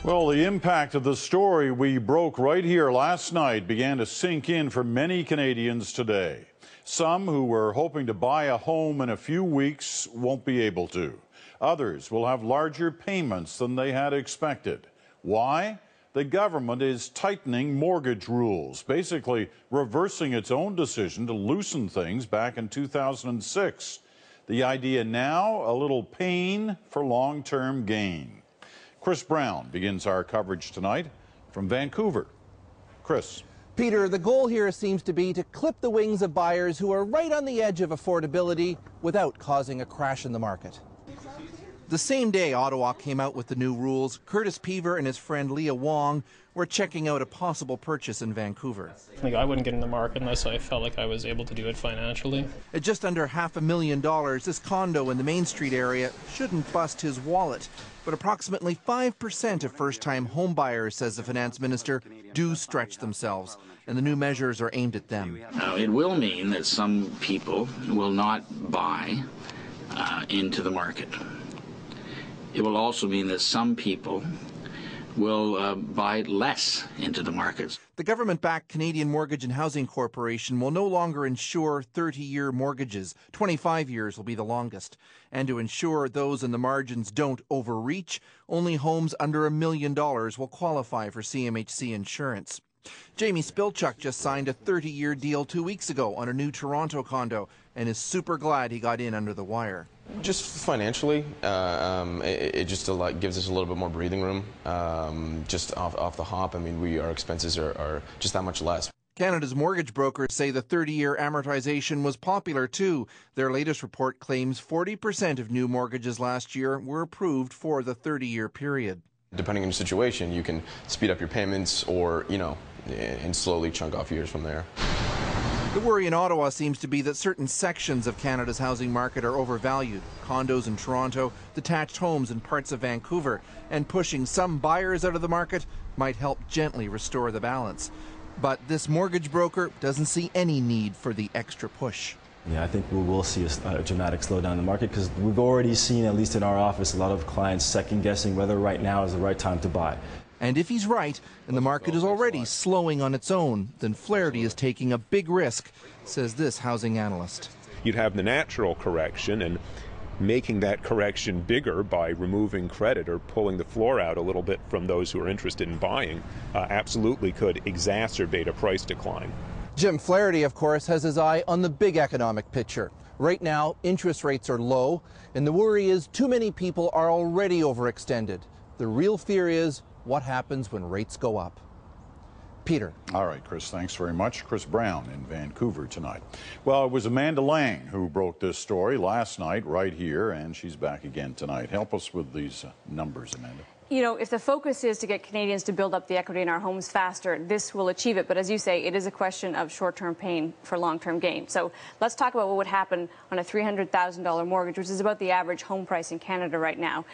Well, the impact of the story we broke right here last night began to sink in for many Canadians today. Some who were hoping to buy a home in a few weeks won't be able to. Others will have larger payments than they had expected. Why? The government is tightening mortgage rules, basically reversing its own decision to loosen things back in 2006. The idea now, a little pain for long-term gain. Chris Brown begins our coverage tonight from Vancouver. Chris. Peter, the goal here seems to be to clip the wings of buyers who are right on the edge of affordability without causing a crash in the market. The same day Ottawa came out with the new rules, Curtis Peaver and his friend Leah Wong were checking out a possible purchase in Vancouver. I wouldn't get in the market unless I felt like I was able to do it financially. At just under $500,000, this condo in the Main Street area shouldn't bust his wallet. But approximately 5% of first-time home buyers, says the finance minister, do stretch themselves, and the new measures are aimed at them. It will mean that some people will not buy into the market. It will also mean that some people will buy less into the markets. The government-backed Canadian Mortgage and Housing Corporation will no longer insure 30-year mortgages. 25 years will be the longest. And to ensure those in the margins don't overreach, only homes under $1 million will qualify for CMHC insurance. Jamie Spilchuk just signed a 30-year deal 2 weeks ago on a new Toronto condo and is super glad he got in under the wire. Just financially, it just gives us a little bit more breathing room, just off the hop. I mean, our expenses are just that much less. Canada's mortgage brokers say the 30-year amortization was popular too. Their latest report claims 40% of new mortgages last year were approved for the 30-year period. Depending on your situation, you can speed up your payments or, and slowly chunk off years from there. The worry in Ottawa seems to be that certain sections of Canada's housing market are overvalued. Condos in Toronto, detached homes in parts of Vancouver, and pushing some buyers out of the market might help gently restore the balance. But this mortgage broker doesn't see any need for the extra push. Yeah, I think we will see a dramatic slowdown in the market because we've already seen, at least in our office, a lot of clients second-guessing whether right now is the right time to buy. And if he's right, and the market is already slowing on its own, then Flaherty is taking a big risk, says this housing analyst. You'd have the natural correction, and making that correction bigger by removing credit or pulling the floor out a little bit from those who are interested in buying absolutely could exacerbate a price decline. Jim Flaherty, of course, has his eye on the big economic picture. Right now, interest rates are low, and the worry is too many people are already overextended. The real fear is what happens when rates go up. Peter. All right, Chris, thanks very much. Chris Brown in Vancouver tonight. Well, it was Amanda Lang who broke this story last night right here, and she's back again tonight. Help us with these numbers, Amanda. You know, if the focus is to get Canadians to build up the equity in our homes faster, this will achieve it. But as you say, it is a question of short-term pain for long-term gain. So let's talk about what would happen on a $300,000 mortgage, which is about the average home price in Canada right now.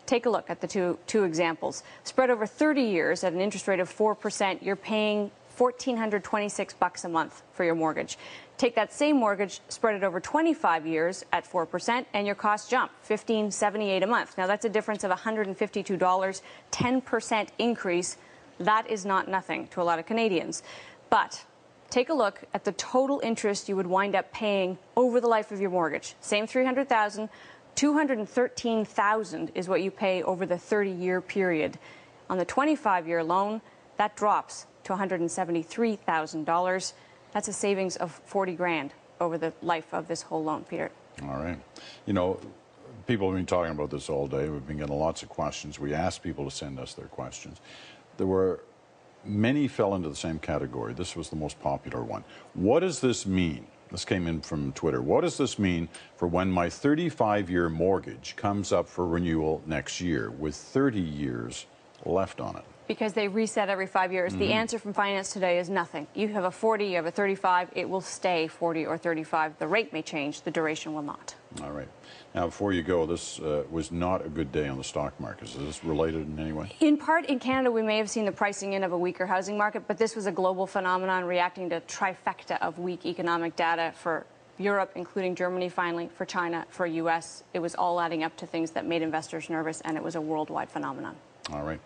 Take a look at the two examples. Spread over 30 years at an interest rate of 4%, you're paying $1,426 a month for your mortgage. Take that same mortgage, spread it over 25 years at 4%, and your costs jump $1,578 a month. Now, that's a difference of $152, 10% increase. That is not nothing to a lot of Canadians. But take a look at the total interest you would wind up paying over the life of your mortgage. Same $300,000. $213,000 is what you pay over the 30-year period. On the 25-year loan, that drops to $173,000. That's a savings of $40,000 over the life of this whole loan, Peter. All right. You know, people have been talking about this all day. We've been getting lots of questions. We asked people to send us their questions. Many fell into the same category. This was the most popular one. What does this mean? This came in from Twitter. What does this mean for when my 35-year mortgage comes up for renewal next year with 30 years left on it? Because they reset every 5 years. The answer from Finance Today is nothing. You have a 40, you have a 35, it will stay 40 or 35. The rate may change, the duration will not. All right. Now, before you go, this was not a good day on the stock market. Is this related in any way? In part, in Canada, we may have seen the pricing in of a weaker housing market, but this was a global phenomenon reacting to a trifecta of weak economic data for Europe, including Germany, finally, for China, for U.S. It was all adding up to things that made investors nervous, and it was a worldwide phenomenon. All right.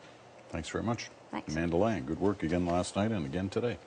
Thanks very much. Thanks. Amanda Lang, good work again last night and again today.